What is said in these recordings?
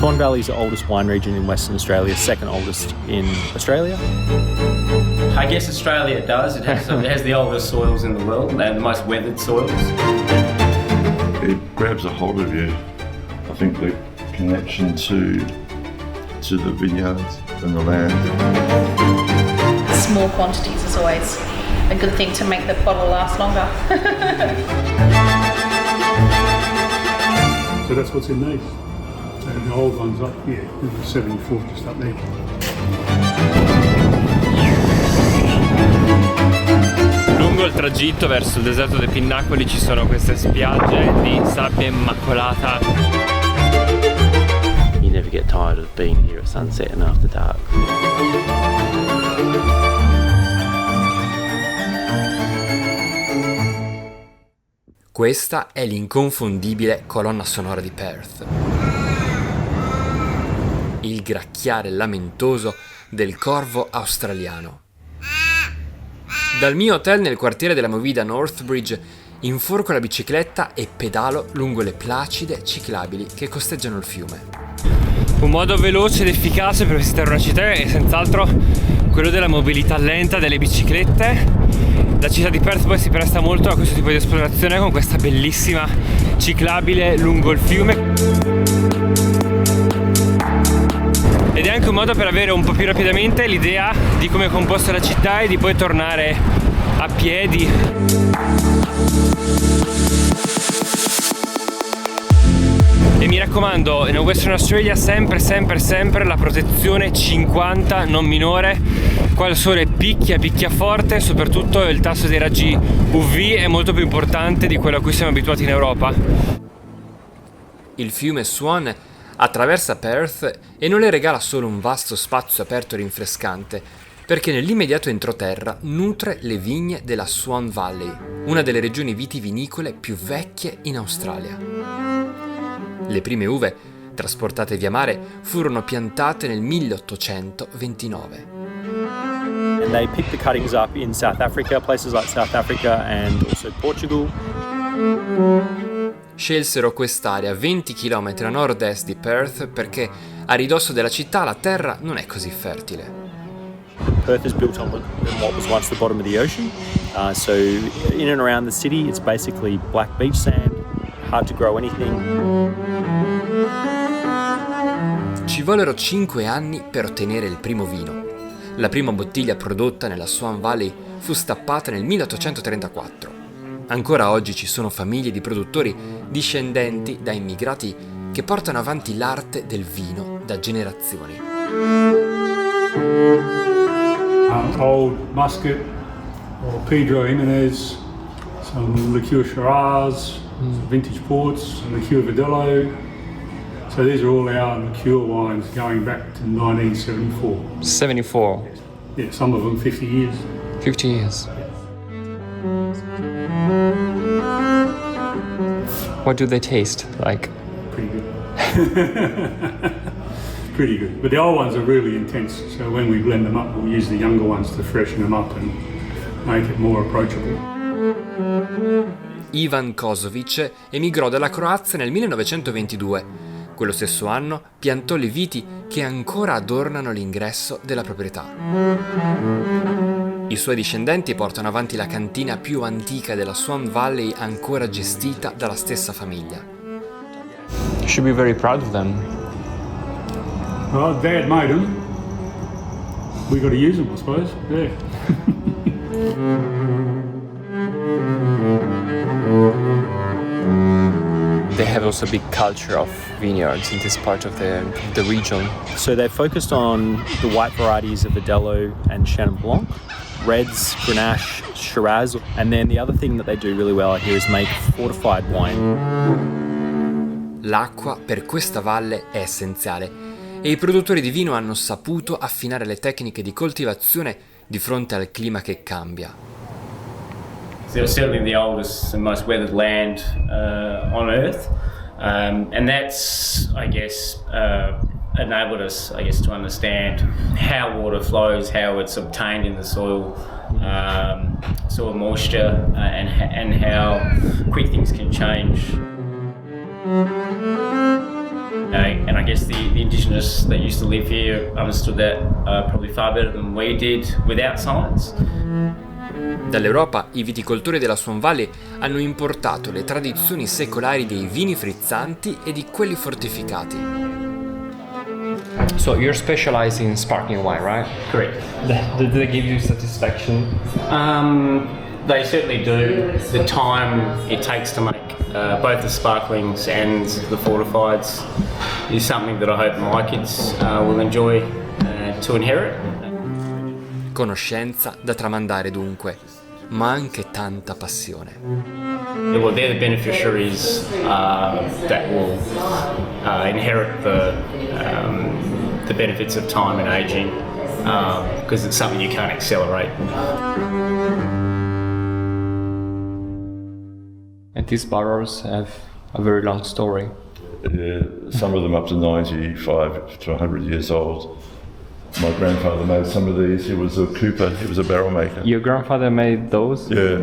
Swan Valley is the oldest wine region in Western Australia, second oldest in Australia. I guess Australia does. It has the oldest soils in the world and the most weathered soils. It grabs a hold of you. I think the connection to the vineyards and the land. Small quantities is always a good thing to make the bottle last longer. So that's what's in these. So the old ones up here, in the 74 just up there. Lungo il tragitto verso il deserto dei Pinnacoli ci sono queste spiagge di sabbia immacolata. You never get tired of being here at sunset and after dark. Questa è l'inconfondibile colonna sonora di Perth. Il gracchiare lamentoso del corvo australiano. Dal mio hotel nel quartiere della Movida Northbridge inforco la bicicletta e pedalo lungo le placide ciclabili che costeggiano il fiume. Un modo veloce ed efficace per visitare una città è senz'altro quello della mobilità lenta delle biciclette. La città di Perth poi si presta molto a questo tipo di esplorazione con questa bellissima ciclabile lungo il fiume. Ed è anche un modo per avere un po' più rapidamente l'idea di come è composta la città e di poi tornare a piedi. E mi raccomando, in Western Australia sempre la protezione 50 non minore. Qua il sole picchia forte, soprattutto il tasso dei raggi UV è molto più importante di quello a cui siamo abituati in Europa. Il fiume Swan attraversa Perth e non le regala solo un vasto spazio aperto e rinfrescante, perché nell'immediato entroterra nutre le vigne della Swan Valley, una delle regioni vitivinicole più vecchie in Australia. Le prime uve, trasportate via mare, furono piantate nel 1829. And they picked the cuttings up in South Africa, places like South Africa and also Portugal. Scelsero quest'area 20 km a nord-est di Perth perché a ridosso della città la terra non è così fertile. Perth is built on what was once the bottom of the ocean. So in and around the city it's basically black beach sand, hard to grow anything. Ci vollero 5 anni per ottenere il primo vino. La prima bottiglia prodotta nella Swan Valley fu stappata nel 1834. Ancora oggi ci sono famiglie di produttori discendenti da immigrati che portano avanti l'arte del vino da generazioni. Old Muscat or Pedro Jimenez, some liqueur Shiraz, some vintage ports, some liqueur Verdelho. So these are all our liqueur wines going back to 1974. 74. Yeah, some of them 50 years. 50 years. What do they taste like? Pretty good. Pretty good. But the old ones are really intense. So when we blend them up, we'll use the younger ones to freshen them up and make it more approachable. Ivan Kozovic emigrò dalla Croazia nel 1922. Quello stesso anno piantò le viti che ancora adornano l'ingresso della proprietà. I suoi discendenti portano avanti la cantina più antica della Swan Valley, ancora gestita dalla stessa famiglia. You should be very proud of them. Well, Dad made them. We got to use them, I suppose. Yeah. They have also a big culture of vineyards in this part of the region. So they're focused on the white varieties of Verdelho and Chenin Blanc, reds, Grenache, Shiraz, and then the other thing that they do really well here is make fortified wine. L'acqua per questa valle è essenziale e i produttori di vino hanno saputo affinare le tecniche di coltivazione di fronte al clima che cambia. They're certainly the oldest and most weathered land on Earth, and that's, I guess, enabled us, to understand how water flows, how it's obtained in the soil, soil moisture, and how quick things can change. And I guess the indigenous that used to live here understood that probably far better than we did without science. Dall'Europa i viticoltori della Swan Valley hanno importato le tradizioni secolari dei vini frizzanti e di quelli fortificati. So you're specializing in sparkling wine, right? Correct. Do they give you satisfaction? They certainly do. The time it takes to make both the sparklings and the fortifieds is something that I hope my kids will enjoy to inherit. Conoscenza da tramandare dunque, ma anche tanta passione. Well, they're the beneficiaries that will inherit the benefits of time and aging, because it's something you can't accelerate. And these barrels have a very long story. Yeah, some of them up to 95 to 100 years old. My grandfather made some of these. He was a cooper, he was a barrel maker. Your grandfather made those? Yeah.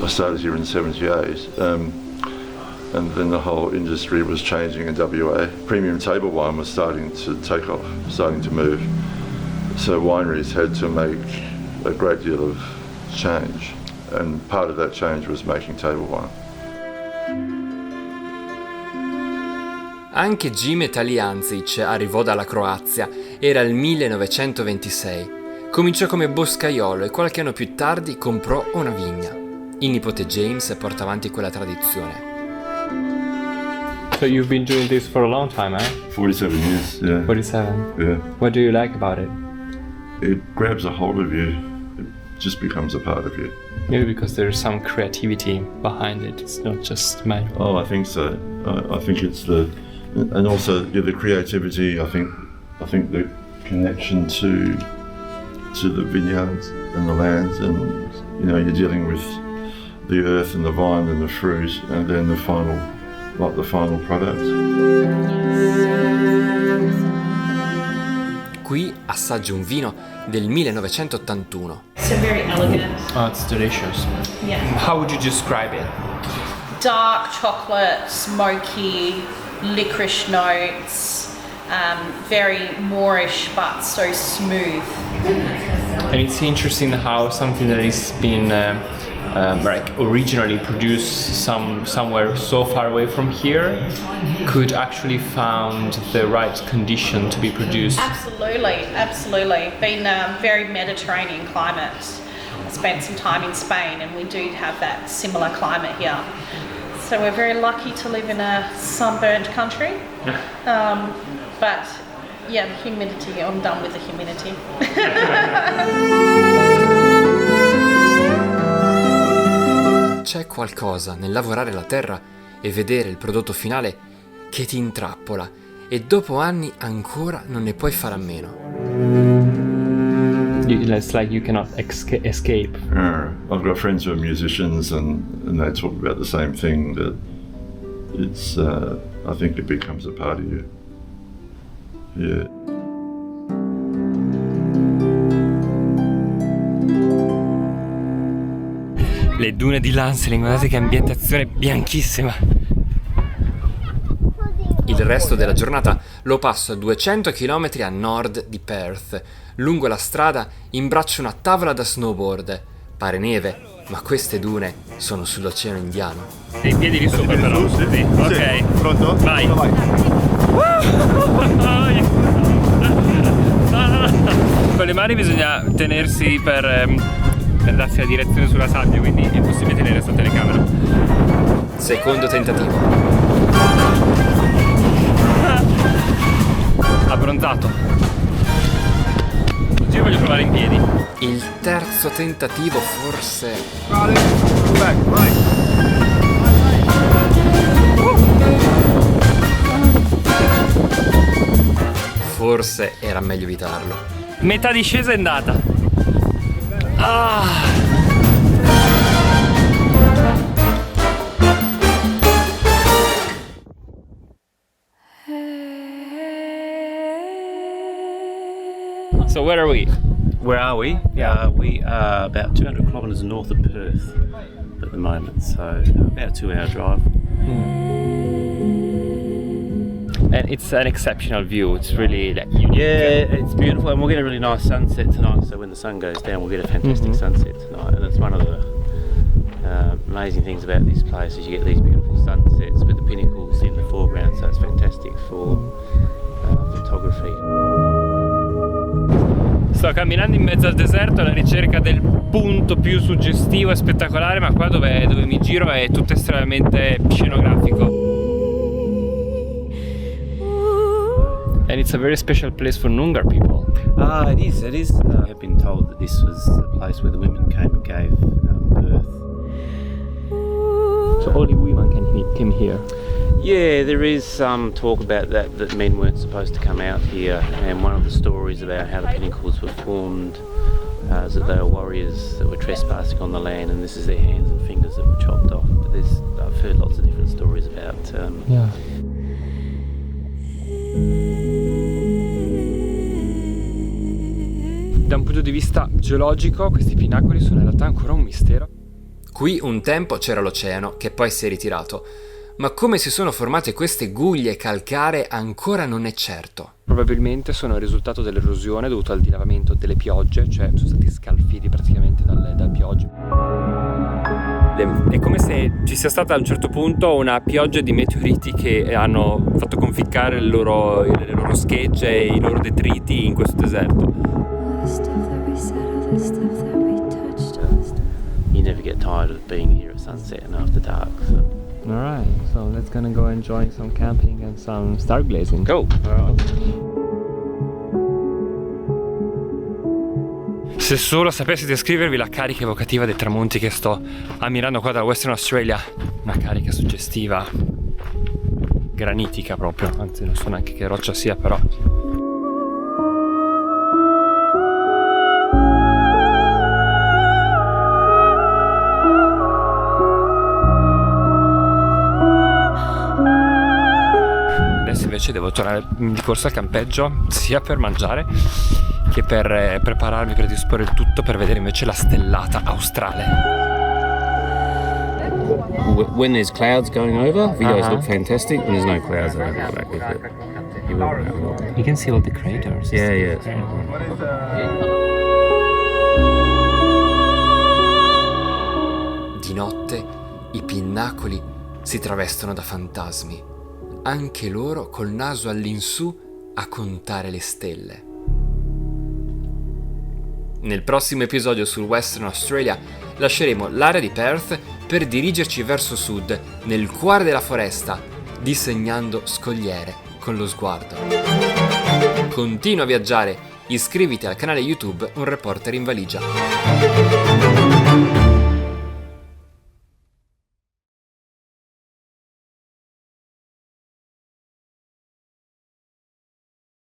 I started here in 78, and then the whole industry was changing in WA. Premium table wine was starting to take off, starting to move. So wineries had to make a great deal of change, and part of that change was making table wine. Anche Jime Talianzic arrivò dalla Croazia, era il 1926. Cominciò come boscaiolo e qualche anno più tardi comprò una vigna. Il nipote James porta avanti quella tradizione. So you've been doing this for a long time, eh? 47 years, yeah. 47. Yeah. What do you like about it? It grabs a hold of you. It just becomes a part of you. Maybe because there's some creativity behind it. It's not just manual. Oh, I think so. I think it's and also the creativity. I think the connection to the vineyards and the lands, and you're dealing with the earth and the vine and the fruit, and then the final product. Qui assaggio un vino del 1981. So very elegant. Oh, it's delicious. Yeah. How would you describe it? Dark chocolate, smoky, licorice notes, very moorish but so smooth. And it's interesting how something that is been like originally produced somewhere so far away from here could actually found the right condition to be produced. Absolutely. Been a very Mediterranean climate. I spent some time in Spain and we do have that similar climate here. So we're very lucky to live in a sunburnt country. But yeah, the humidity, I'm done with the humidity. C'è qualcosa nel lavorare la terra e vedere il prodotto finale che ti intrappola e dopo anni ancora non ne puoi fare a meno. It's like you cannot escape. I've got friends who are musicians, and they talk about the same thing, that it's I think it becomes a part of you. Yeah. Le dune di Lancelin, guardate che ambientazione bianchissima. Il resto della giornata lo passo a 200 km a nord di Perth. Lungo la strada imbraccio una tavola da snowboard. Pare neve, ma queste dune sono sull'Oceano Indiano. E i piedi lì sopra però. Sì. Ok. Pronto? Vai. Con le mani bisogna tenersi per darsi la direzione sulla sabbia, quindi è impossibile tenere sotto telecamera. Secondo tentativo. Abbronzato. Oggi voglio provare in piedi. Il terzo tentativo forse... Forse era meglio evitarlo. Metà discesa è andata. Ah! So where are we? Where are we? We are about 200 kilometres north of Perth at the moment, so about a 2-hour drive. And it's an exceptional view. It's really like unique. Yeah, it's beautiful, and we'll get a really nice sunset tonight. So when the sun goes down, we'll get a fantastic sunset tonight. And it's one of the amazing things about this place is you get these beautiful sunsets with the pinnacles in the foreground. So it's fantastic for photography. Sto camminando in mezzo al deserto alla ricerca del punto più suggestivo e spettacolare, ma qua dove mi giro è tutto estremamente scenografico. And it's a very special place for Noongar people. It is. I've been told that this was the place where the women came and gave birth. So only women came here. Yeah, there is some talk about that men weren't supposed to come out here, and one of the stories about how the pinnacles were formed is that they were warriors that were trespassing on the land, and this is their hands and fingers that were chopped off. But I've heard lots of different stories about. Da un punto di vista geologico, questi pinnacoli sono in realtà ancora un mistero. Qui un tempo c'era l'oceano, che poi si è ritirato. Ma come si sono formate queste guglie calcaree ancora non è certo. Probabilmente sono il risultato dell'erosione dovuto al dilavamento delle piogge, cioè sono stati scalfiti praticamente dalle piogge. È come se ci sia stata a un certo punto una pioggia di meteoriti che hanno fatto conficcare le loro schegge e i loro detriti in questo deserto. You never get tired of being here at sunset and after dark. So. Alright, so let's gonna go enjoy some camping and some stargazing. Cool. Alright. Se solo sapessi descrivervi la carica evocativa dei tramonti che sto ammirando qua dalla Western Australia, una carica suggestiva, granitica proprio, anzi non so neanche che roccia sia, però. Invece devo tornare di corsa al campeggio sia per mangiare che per prepararmi, per disporre il tutto per vedere invece la stellata australe. When there's clouds going over, videos look fantastic. When there's no clouds, I don't look with it. You can see all the craters. Yeah. Di notte i pinnacoli si travestono da fantasmi. Anche loro col naso all'insù a contare le stelle. Nel prossimo episodio sul Western Australia lasceremo l'area di Perth per dirigerci verso sud, nel cuore della foresta, disegnando scogliere con lo sguardo. Continua a viaggiare, iscriviti al canale YouTube Un Reporter in Valigia.